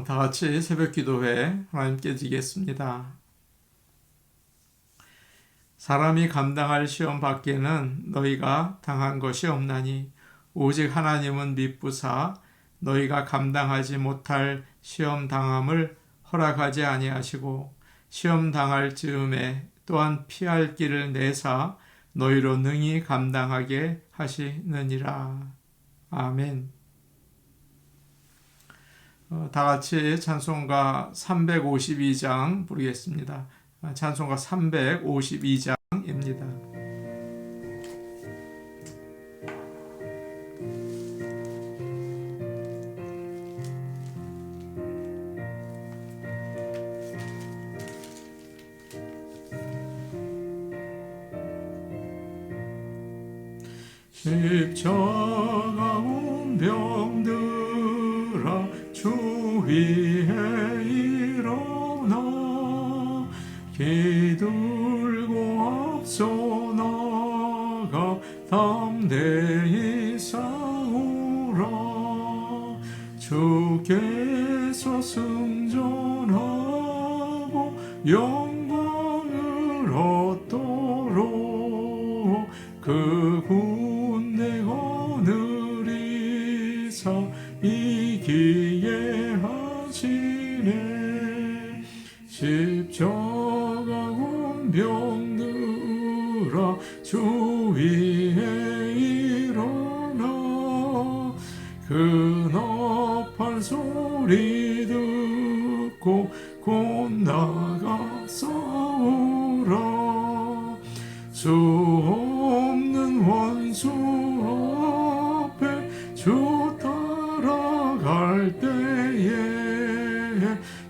다 같이 새벽 기도회 하나님께 드리겠습니다. 사람이 감당할 시험 밖에는 너희가 당한 것이 없나니 오직 하나님은 미쁘사 너희가 감당하지 못할 시험 당함을 허락하지 아니하시고 시험 당할 즈음에 또한 피할 길을 내사 너희로 능히 감당하게 하시느니라. 아멘. 다 같이 찬송가 352장 부르겠습니다. 찬송가 352장입니다. 십자가 운병들아 주 위에 일어나 기들고 앞서 나가 담대히 싸우라. 주께서 승전하고 영광을 얻도록 그 군대가 느리사 이기게 하시네. 십자가 운병들아 주 위에 일어나 그 나팔 소리 듣고 곧 나가 싸우라. 수 없는 원수 앞에 주 따라갈 때에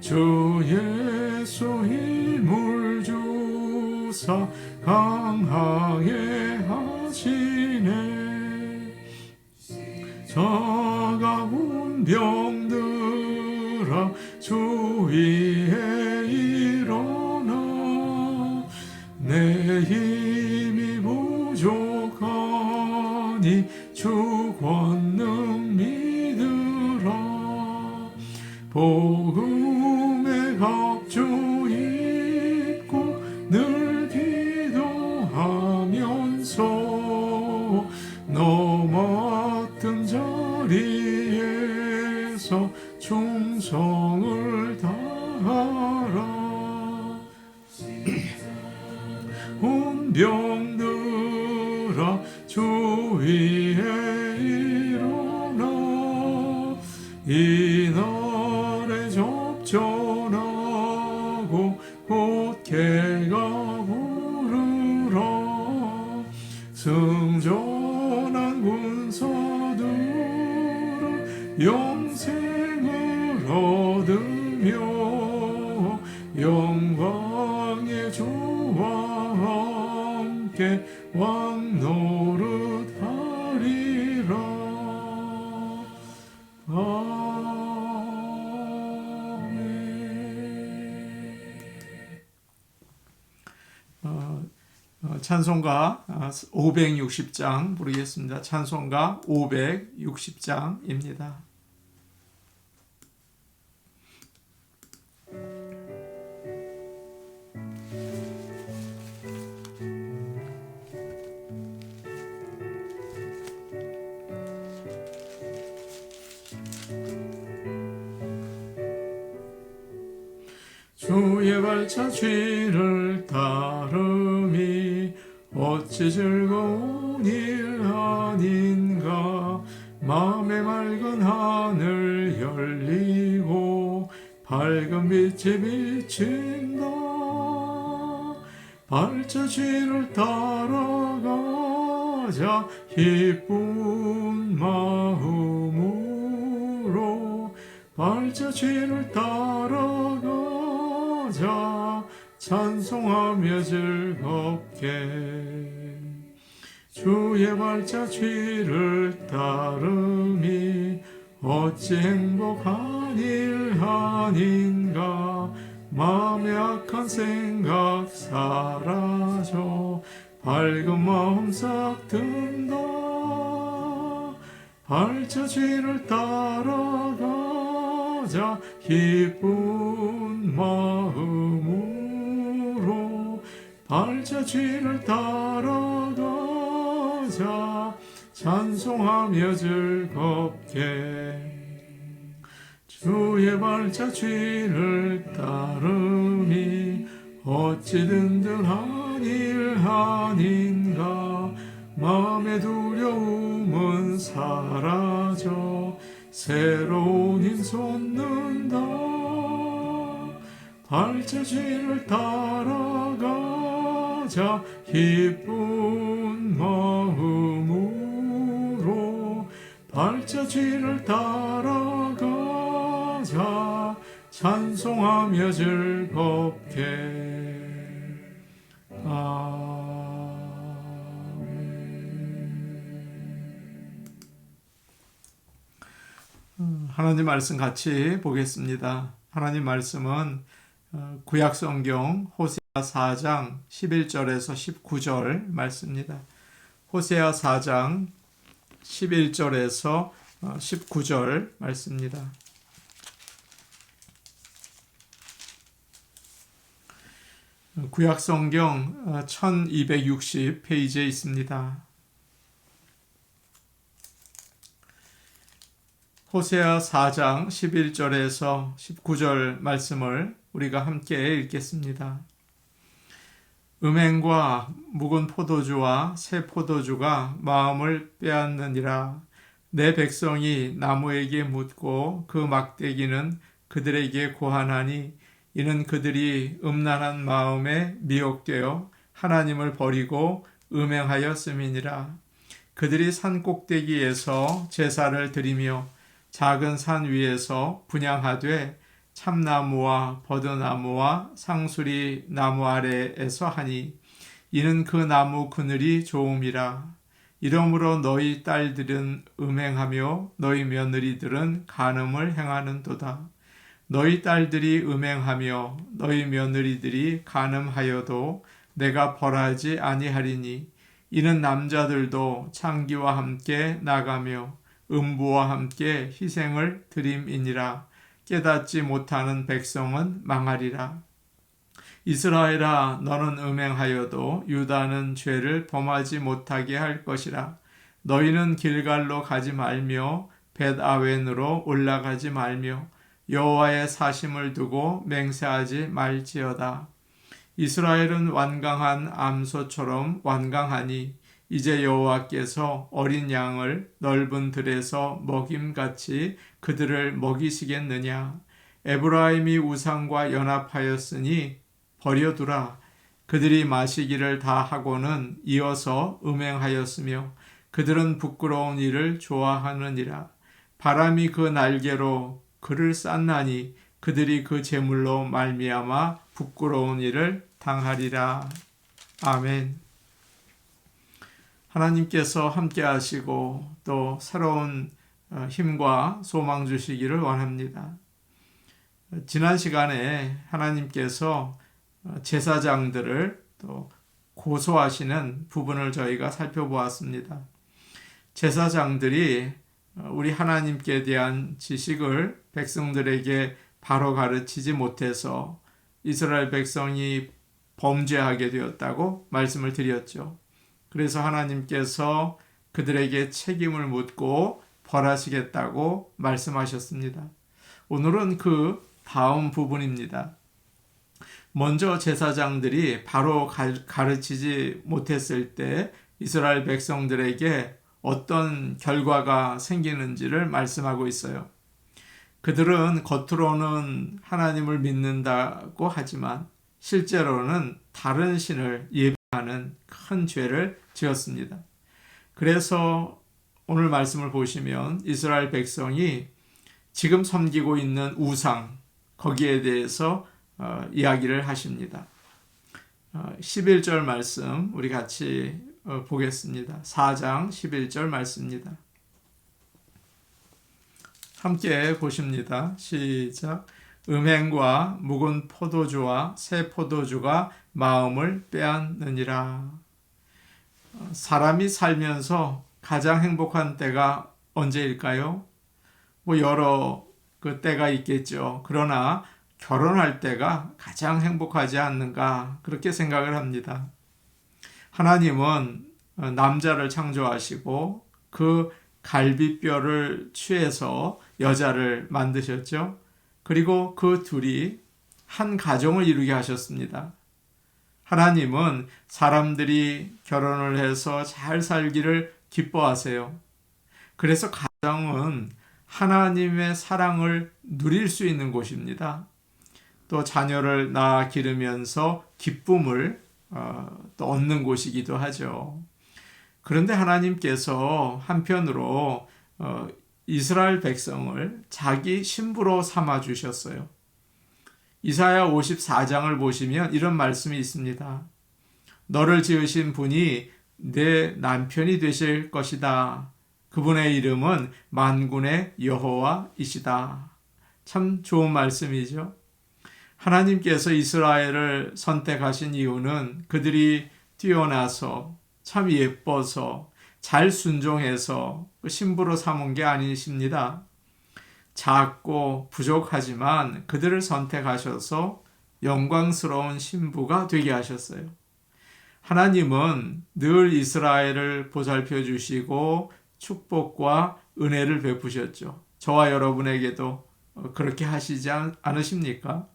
주 예수 힘을 주사 강하게 하시네. 차가운 병들아 주 위에 일어나 내 힘이 부족하니 주 권능 믿으라. 복음의 갑주 입고 늘 기도하면서 너 맡은 자리에서 충성을 다하라. 운병들아 주 위에 일어나 이날에 접전하고 곧 개가 부르라. 승전한 군사들은 영생을 얻으며 영광의 주와 함께 왕 노릇하리라. 아멘. 찬송가 560장 부르겠습니다. 찬송가 560장입니다. 주의 발자 뒤를 따름이 어찌 즐거운 일 아닌가. 마음의 맑은 하늘 열리고 밝은 빛이 비친다. 발자 뒤를 따라가자 기쁜 마음으로. 발자 뒤를 따라가자 찬송하며 즐겁게. 주의 발자 뒤를 따름이 어찌 행복한 일 아닌가. 마음의 악한 생각 사라져 밝은 마음 싹 든다. 발자 뒤를 따라가자 따라가자 기쁜 마음으로 발자취를 따라가자 찬송하며 즐겁게 주의 발자취를 따름이 어찌 든든한 일 아닌가 마음의 두려움은 사라져 새로운 힘 솟는다 발자취를 따라가자 기쁜 마음으로 발자취를 따라가자 찬송하며 즐겁게 하나님 말씀 같이 보겠습니다. 하나님 말씀은 구약 성경 호세아 4장 11절에서 19절 말씀입니다. 호세아 4장 11절에서 19절 말씀입니다. 구약 성경 1260페이지에 있습니다. 호세아 4장 11절에서 19절 말씀을 우리가 함께 읽겠습니다. 음행과 묵은 포도주와 새 포도주가 마음을 빼앗느니라. 내 백성이 나무에게 묻고 그 막대기는 그들에게 고하나니 이는 그들이 음란한 마음에 미혹되어 하나님을 버리고 음행하였음이니라. 그들이 산 꼭대기에서 제사를 드리며 작은 산 위에서 분향하되 참나무와 버드나무와 상수리 나무 아래에서 하니 이는 그 나무 그늘이 좋음이라. 이러므로 너희 딸들은 음행하며 너희 며느리들은 간음을 행하는도다. 너희 딸들이 음행하며 너희 며느리들이 간음하여도 내가 벌하지 아니하리니 이는 남자들도 창기와 함께 나가며 음부와 함께 희생을 드림이니라. 깨닫지 못하는 백성은 망하리라. 이스라엘아 너는 음행하여도 유다는 죄를 범하지 못하게 할 것이라. 너희는 길갈로 가지 말며 벳아웬으로 올라가지 말며 여호와의 사심을 두고 맹세하지 말지어다. 이스라엘은 완강한 암소처럼 완강하니 이제 여호와께서 어린 양을 넓은 들에서 먹임같이 그들을 먹이시겠느냐. 에브라임이 우상과 연합하였으니 버려두라. 그들이 마시기를 다 하고는 이어서 음행하였으며 그들은 부끄러운 일을 좋아하느니라. 바람이 그 날개로 그를 쌌나니 그들이 그 제물로 말미암아 부끄러운 일을 당하리라. 아멘. 하나님께서 함께 하시고 또 새로운 힘과 소망 주시기를 원합니다. 지난 시간에 하나님께서 제사장들을 또 고소하시는 부분을 저희가 살펴보았습니다. 제사장들이 우리 하나님께 대한 지식을 백성들에게 바로 가르치지 못해서 이스라엘 백성이 범죄하게 되었다고 말씀을 드렸죠. 그래서 하나님께서 그들에게 책임을 묻고 벌하시겠다고 말씀하셨습니다. 오늘은 그 다음 부분입니다. 먼저 제사장들이 바로 가르치지 못했을 때 이스라엘 백성들에게 어떤 결과가 생기는지를 말씀하고 있어요. 그들은 겉으로는 하나님을 믿는다고 하지만 실제로는 다른 신을 예배하는 큰 죄를 지었습니다. 그래서 오늘 말씀을 보시면 이스라엘 백성이 지금 섬기고 있는 우상, 거기에 대해서 이야기를 하십니다. 11절 말씀 우리 같이 보겠습니다. 4장 11절 말씀입니다. 함께 보십니다. 시작. 음행과 묵은 포도주와 새 포도주가 마음을 빼앗느니라. 사람이 살면서 가장 행복한 때가 언제일까요? 여러 그 때가 있겠죠. 그러나 결혼할 때가 가장 행복하지 않는가 그렇게 생각을 합니다. 하나님은 남자를 창조하시고 그 갈비뼈를 취해서 여자를 만드셨죠. 그리고 그 둘이 한 가정을 이루게 하셨습니다. 하나님은 사람들이 결혼을 해서 잘 살기를 기뻐하세요. 그래서 가정은 하나님의 사랑을 누릴 수 있는 곳입니다. 또 자녀를 낳아 기르면서 기쁨을 또 얻는 곳이기도 하죠. 그런데 하나님께서 한편으로 이스라엘 백성을 자기 신부로 삼아 주셨어요. 이사야 54장을 보시면 이런 말씀이 있습니다. 너를 지으신 분이 내 남편이 되실 것이다. 그분의 이름은 만군의 여호와이시다. 참 좋은 말씀이죠. 하나님께서 이스라엘을 선택하신 이유는 그들이 뛰어나서 참 예뻐서 잘 순종해서 신부로 삼은 게 아니십니다. 작고 부족하지만 그들을 선택하셔서 영광스러운 신부가 되게 하셨어요. 하나님은 늘 이스라엘을 보살펴 주시고 축복과 은혜를 베푸셨죠. 저와 여러분에게도 그렇게 하시지 않으십니까?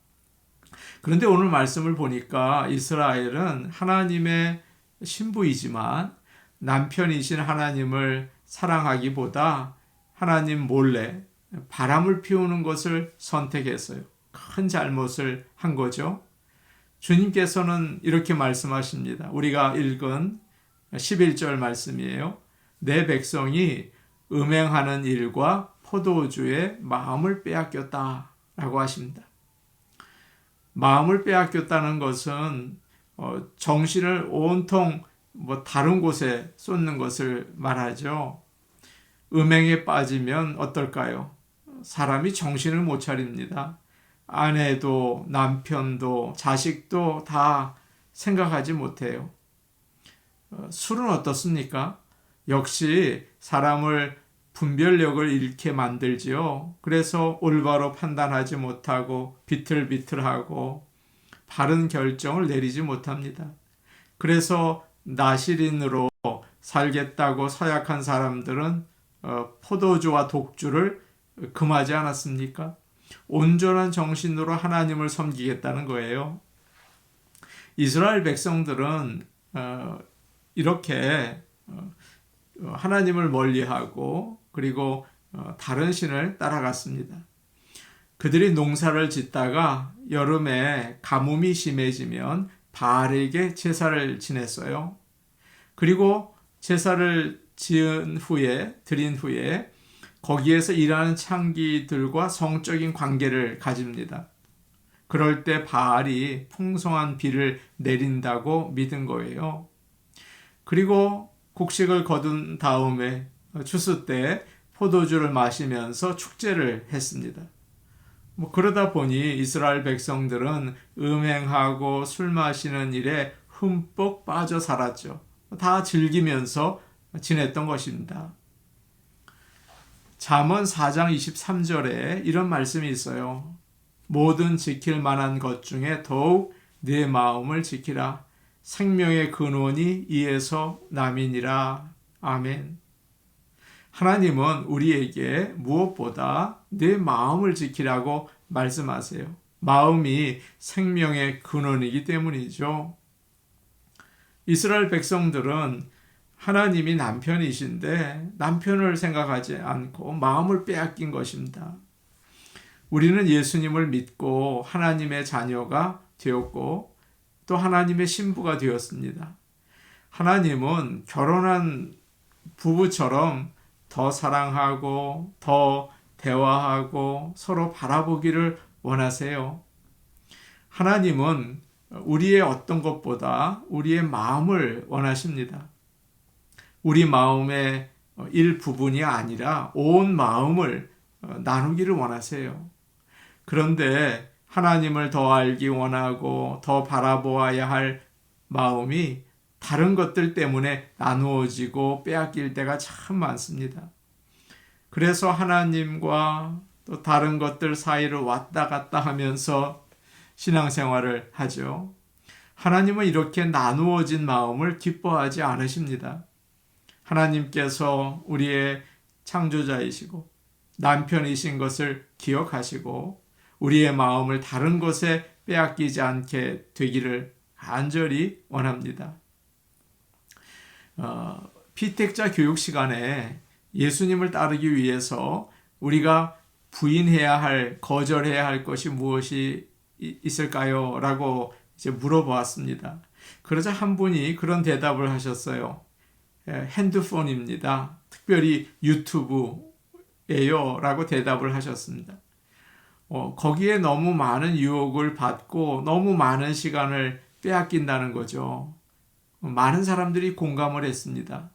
그런데 오늘 말씀을 보니까 이스라엘은 하나님의 신부이지만 남편이신 하나님을 사랑하기보다 하나님 몰래 바람을 피우는 것을 선택했어요. 큰 잘못을 한 거죠. 주님께서는 이렇게 말씀하십니다. 우리가 읽은 11절 말씀이에요. 내 백성이 음행하는 일과 포도주의 마음을 빼앗겼다 라고 하십니다. 마음을 빼앗겼다는 것은 정신을 온통 다른 곳에 쏟는 것을 말하죠. 음행에 빠지면 어떨까요? 사람이 정신을 못 차립니다. 아내도 남편도 자식도 다 생각하지 못해요. 술은 어떻습니까? 역시 사람을 분별력을 잃게 만들지요. 그래서 올바로 판단하지 못하고 비틀비틀하고 바른 결정을 내리지 못합니다. 그래서 나시린으로 살겠다고 서약한 사람들은 포도주와 독주를 금하지 않았습니까? 온전한 정신으로 하나님을 섬기겠다는 거예요. 이스라엘 백성들은 이렇게 하나님을 멀리하고 그리고 다른 신을 따라갔습니다. 그들이 농사를 짓다가 여름에 가뭄이 심해지면 바알에게 제사를 지냈어요. 그리고 제사를 드린 후에 거기에서 일하는 창기들과 성적인 관계를 가집니다. 그럴 때 바알이 풍성한 비를 내린다고 믿은 거예요. 그리고 곡식을 거둔 다음에 추수 때 포도주를 마시면서 축제를 했습니다. 그러다 보니 이스라엘 백성들은 음행하고 술 마시는 일에 흠뻑 빠져 살았죠. 다 즐기면서 지냈던 것입니다. 잠언 4장 23절에 이런 말씀이 있어요. 모든 지킬 만한 것 중에 더욱 내 마음을 지키라. 생명의 근원이 이에서 남이니라. 아멘. 하나님은 우리에게 무엇보다 내 마음을 지키라고 말씀하세요. 마음이 생명의 근원이기 때문이죠. 이스라엘 백성들은 하나님이 남편이신데 남편을 생각하지 않고 마음을 빼앗긴 것입니다. 우리는 예수님을 믿고 하나님의 자녀가 되었고 또 하나님의 신부가 되었습니다. 하나님은 결혼한 부부처럼 더 사랑하고 더 대화하고 서로 바라보기를 원하세요. 하나님은 우리의 어떤 것보다 우리의 마음을 원하십니다. 우리 마음의 일부분이 아니라 온 마음을 나누기를 원하세요. 그런데 하나님을 더 알기 원하고 더 바라보아야 할 마음이 다른 것들 때문에 나누어지고 빼앗길 때가 참 많습니다. 그래서 하나님과 또 다른 것들 사이를 왔다 갔다 하면서 신앙생활을 하죠. 하나님은 이렇게 나누어진 마음을 기뻐하지 않으십니다. 하나님께서 우리의 창조자이시고 남편이신 것을 기억하시고 우리의 마음을 다른 것에 빼앗기지 않게 되기를 간절히 원합니다. 피택자 교육 시간에 예수님을 따르기 위해서 우리가 부인해야 할, 거절해야 할 것이 무엇이 있을까요? 라고 이제 물어보았습니다. 그러자 한 분이 그런 대답을 하셨어요. 핸드폰입니다. 특별히 유튜브예요. 라고 대답을 하셨습니다. 거기에 너무 많은 유혹을 받고 너무 많은 시간을 빼앗긴다는 거죠. 많은 사람들이 공감을 했습니다.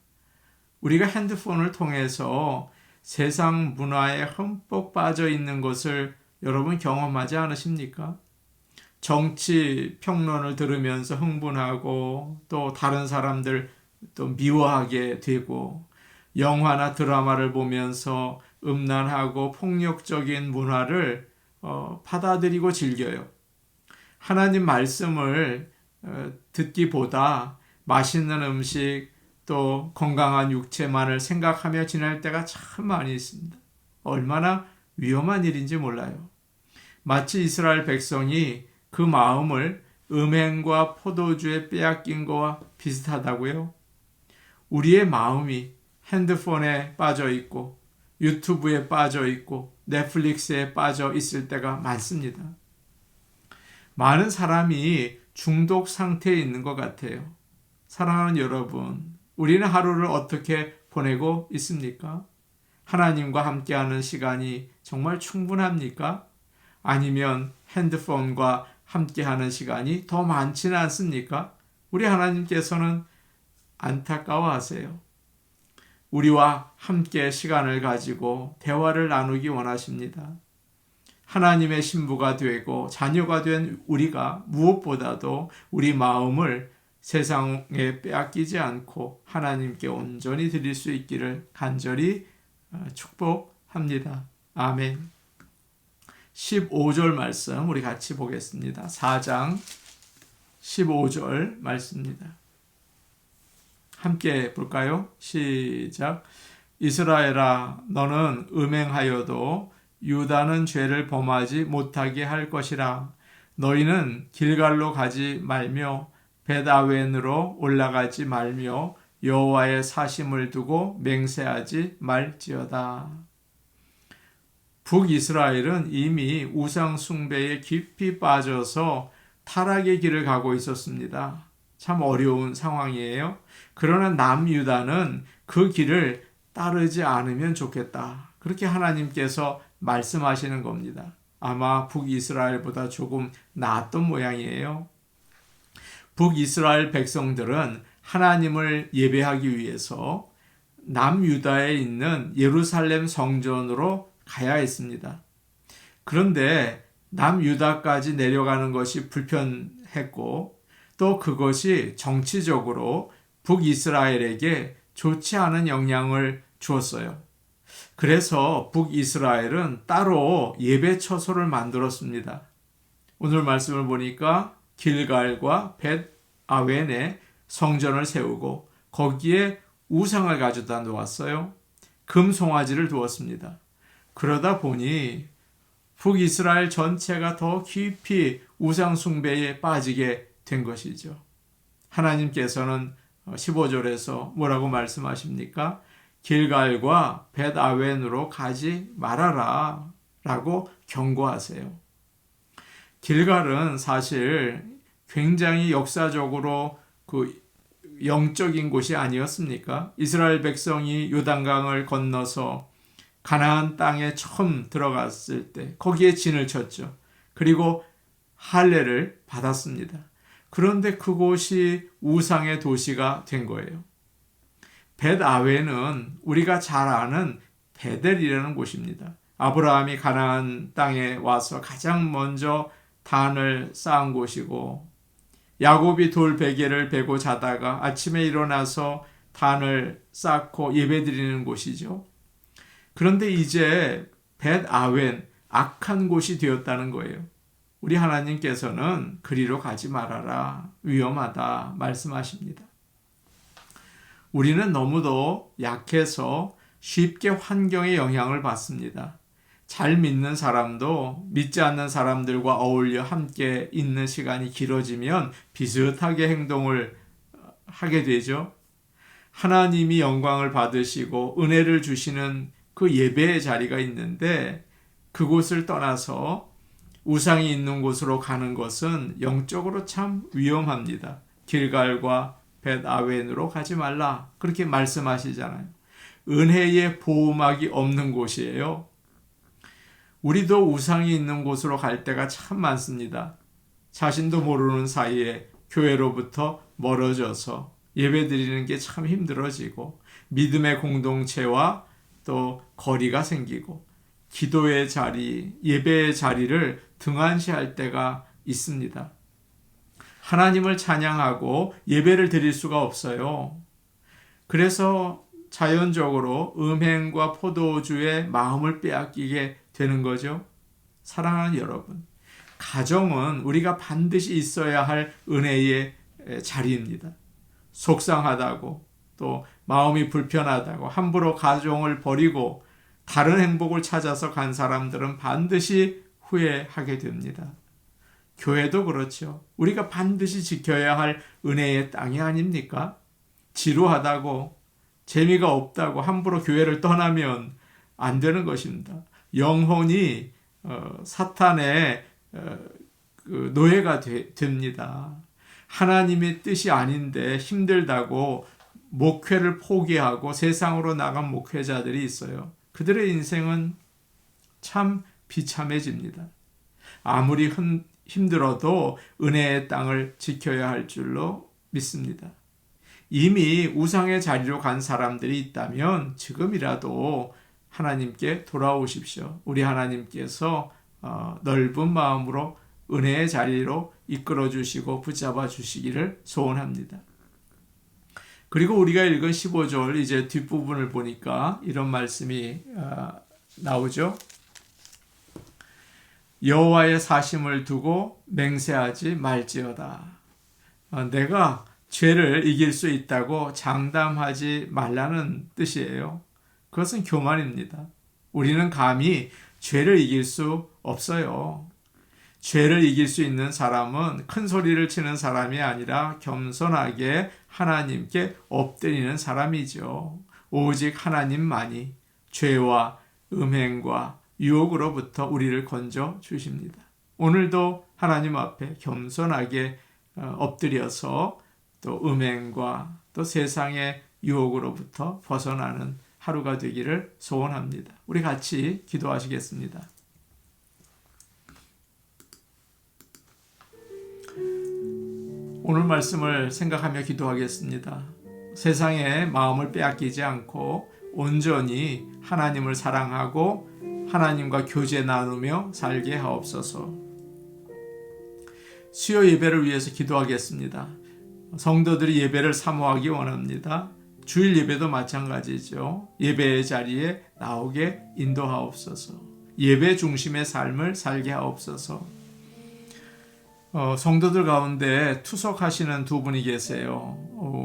우리가 핸드폰을 통해서 세상 문화에 흠뻑 빠져 있는 것을 여러분 경험하지 않으십니까? 정치 평론을 들으면서 흥분하고 또 다른 사람들 또 미워하게 되고 영화나 드라마를 보면서 음란하고 폭력적인 문화를 받아들이고 즐겨요. 하나님 말씀을 듣기보다 맛있는 음식 또 건강한 육체만을 생각하며 지낼 때가 참 많이 있습니다. 얼마나 위험한 일인지 몰라요. 마치 이스라엘 백성이 그 마음을 음행과 포도주에 빼앗긴 거와 비슷하다고요. 우리의 마음이 핸드폰에 빠져 있고 유튜브에 빠져 있고 넷플릭스에 빠져 있을 때가 많습니다. 많은 사람이 중독 상태에 있는 것 같아요. 사랑하는 여러분, 우리는 하루를 어떻게 보내고 있습니까? 하나님과 함께하는 시간이 정말 충분합니까? 아니면 핸드폰과 함께하는 시간이 더 많지는 않습니까? 우리 하나님께서는 안타까워하세요. 우리와 함께 시간을 가지고 대화를 나누기 원하십니다. 하나님의 신부가 되고 자녀가 된 우리가 무엇보다도 우리 마음을 세상에 빼앗기지 않고 하나님께 온전히 드릴 수 있기를 간절히 축복합니다. 아멘. 15절 말씀 우리 같이 보겠습니다. 4장 15절 말씀입니다. 함께 볼까요? 시작. 이스라엘아, 너는 음행하여도 유다는 죄를 범하지 못하게 할 것이라. 너희는 길갈로 가지 말며 벳아웬으로 올라가지 말며 여호와의 사심을 두고 맹세하지 말지어다. 북이스라엘은 이미 우상 숭배에 깊이 빠져서 타락의 길을 가고 있었습니다. 참 어려운 상황이에요. 그러나 남유다는 그 길을 따르지 않으면 좋겠다. 그렇게 하나님께서 말씀하시는 겁니다. 아마 북이스라엘보다 조금 나았던 모양이에요. 북이스라엘 백성들은 하나님을 예배하기 위해서 남유다에 있는 예루살렘 성전으로 가야 했습니다. 그런데 남유다까지 내려가는 것이 불편했고 또 그것이 정치적으로 북이스라엘에게 좋지 않은 영향을 주었어요. 그래서 북이스라엘은 따로 예배 처소를 만들었습니다. 오늘 말씀을 보니까 길갈과 벳아웬에 성전을 세우고 거기에 우상을 가져다 놓았어요. 금송아지를 두었습니다. 그러다 보니 북이스라엘 전체가 더 깊이 우상 숭배에 빠지게 된 것이죠. 하나님께서는 15절에서 뭐라고 말씀하십니까? 길갈과 벳아웬으로 가지 말아라 라고 경고하세요. 길갈은 사실 굉장히 역사적으로 그 영적인 곳이 아니었습니까? 이스라엘 백성이 요단강을 건너서 가나안 땅에 처음 들어갔을 때 거기에 진을 쳤죠. 그리고 할례를 받았습니다. 그런데 그곳이 우상의 도시가 된 거예요. 벳아웬은 우리가 잘 아는 베델이라는 곳입니다. 아브라함이 가나안 땅에 와서 가장 먼저 단을 쌓은 곳이고 야곱이 돌 베개를 베고 자다가 아침에 일어나서 단을 쌓고 예배드리는 곳이죠. 그런데 이제 벳 아웬, 악한 곳이 되었다는 거예요. 우리 하나님께서는 그리로 가지 말아라, 위험하다 말씀하십니다. 우리는 너무도 약해서 쉽게 환경의 영향을 받습니다. 잘 믿는 사람도 믿지 않는 사람들과 어울려 함께 있는 시간이 길어지면 비슷하게 행동을 하게 되죠. 하나님이 영광을 받으시고 은혜를 주시는 그 예배의 자리가 있는데 그곳을 떠나서 우상이 있는 곳으로 가는 것은 영적으로 참 위험합니다. 길갈과 벳아웬으로 가지 말라, 그렇게 말씀하시잖아요. 은혜의 보호막이 없는 곳이에요. 우리도 우상이 있는 곳으로 갈 때가 참 많습니다. 자신도 모르는 사이에 교회로부터 멀어져서 예배드리는 게 참 힘들어지고 믿음의 공동체와 또 거리가 생기고 기도의 자리, 예배의 자리를 등한시할 때가 있습니다. 하나님을 찬양하고 예배를 드릴 수가 없어요. 그래서 자연적으로 음행과 포도주의 마음을 빼앗기게 되는 거죠. 사랑하는 여러분, 가정은 우리가 반드시 있어야 할 은혜의 자리입니다. 속상하다고 또 마음이 불편하다고 함부로 가정을 버리고 다른 행복을 찾아서 간 사람들은 반드시 후회하게 됩니다. 교회도 그렇죠. 우리가 반드시 지켜야 할 은혜의 땅이 아닙니까? 지루하다고 재미가 없다고 함부로 교회를 떠나면 안 되는 것입니다. 영혼이 사탄의 노예가 됩니다. 하나님의 뜻이 아닌데 힘들다고 목회를 포기하고 세상으로 나간 목회자들이 있어요. 그들의 인생은 참 비참해집니다. 아무리 힘들어도 은혜의 땅을 지켜야 할 줄로 믿습니다. 이미 우상의 자리로 간 사람들이 있다면 지금이라도 하나님께 돌아오십시오. 우리 하나님께서 넓은 마음으로 은혜의 자리로 이끌어 주시고 붙잡아 주시기를 소원합니다. 그리고 우리가 읽은 15절 이제 뒷부분을 보니까 이런 말씀이 나오죠. 여호와의 사심을 두고 맹세하지 말지어다. 내가 죄를 이길 수 있다고 장담하지 말라는 뜻이에요. 그것은 교만입니다. 우리는 감히 죄를 이길 수 없어요. 죄를 이길 수 있는 사람은 큰 소리를 치는 사람이 아니라 겸손하게 하나님께 엎드리는 사람이죠. 오직 하나님만이 죄와 음행과 유혹으로부터 우리를 건져 주십니다. 오늘도 하나님 앞에 겸손하게 엎드려서 또 음행과 또 세상의 유혹으로부터 벗어나는 하루가 되기를 소원합니다. 우리 같이 기도하시겠습니다. 오늘 말씀을 생각하며 기도하겠습니다. 세상의 마음을 빼앗기지 않고 온전히 하나님을 사랑하고 하나님과 교제 나누며 살게 하옵소서. 수요 예배를 위해서 기도하겠습니다. 성도들이 예배를 사모하기 원합니다. 주일 예배도 마찬가지죠. 예배의 자리에 나오게 인도하옵소서. 예배 중심의 삶을 살게 하옵소서. 성도들 가운데 투석하시는 두 분이 계세요.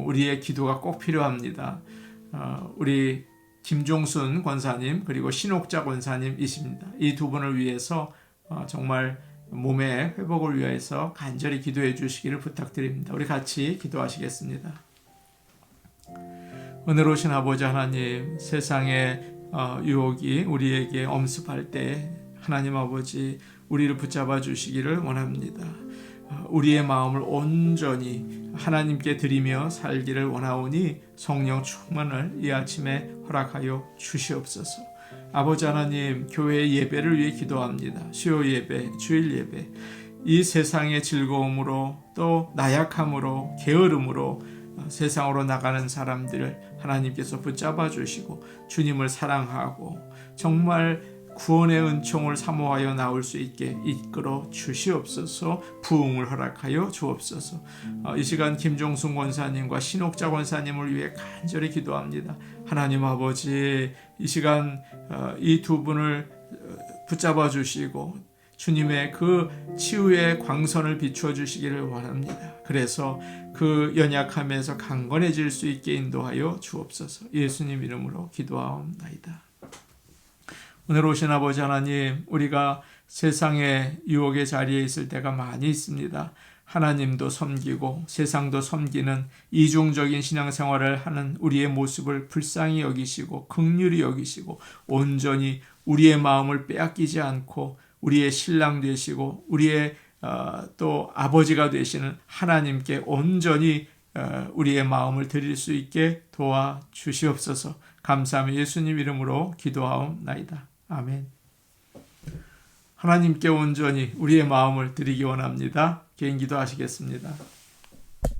우리의 기도가 꼭 필요합니다. 우리 김종순 권사님 그리고 신옥자 권사님이십니다. 이 두 분을 위해서 정말 몸의 회복을 위해서 간절히 기도해 주시기를 부탁드립니다. 우리 같이 기도하시겠습니다. 은혜로우신 아버지 하나님, 세상의 유혹이 우리에게 엄습할 때 하나님 아버지 우리를 붙잡아 주시기를 원합니다. 우리의 마음을 온전히 하나님께 드리며 살기를 원하오니 성령 충만을 이 아침에 허락하여 주시옵소서. 아버지 하나님, 교회의 예배를 위해 기도합니다. 수요 예배, 주일 예배, 이 세상의 즐거움으로 또 나약함으로 게으름으로 세상으로 나가는 사람들을 하나님께서 붙잡아 주시고 주님을 사랑하고 정말 구원의 은총을 사모하여 나올 수 있게 이끌어 주시옵소서. 부흥을 허락하여 주옵소서. 이 시간 김종순 권사님과 신옥자 권사님을 위해 간절히 기도합니다. 하나님 아버지, 이 시간 이 두 분을 붙잡아 주시고 주님의 그 치유의 광선을 비추어 주시기를 원합니다. 그래서 그 연약함에서 강건해질 수 있게 인도하여 주옵소서. 예수님 이름으로 기도하옵나이다. 오늘 오신 아버지 하나님, 우리가 세상의 유혹의 자리에 있을 때가 많이 있습니다. 하나님도 섬기고 세상도 섬기는 이중적인 신앙생활을 하는 우리의 모습을 불쌍히 여기시고 긍휼히 여기시고 온전히 우리의 마음을 빼앗기지 않고 우리의 신랑 되시고 우리의 또 아버지가 되시는 하나님께 온전히 우리의 마음을 드릴 수 있게 도와주시옵소서. 감사하며 예수님 이름으로 기도하옵나이다. 아멘. 하나님께 온전히 우리의 마음을 드리기 원합니다. 개인 기도하시겠습니다.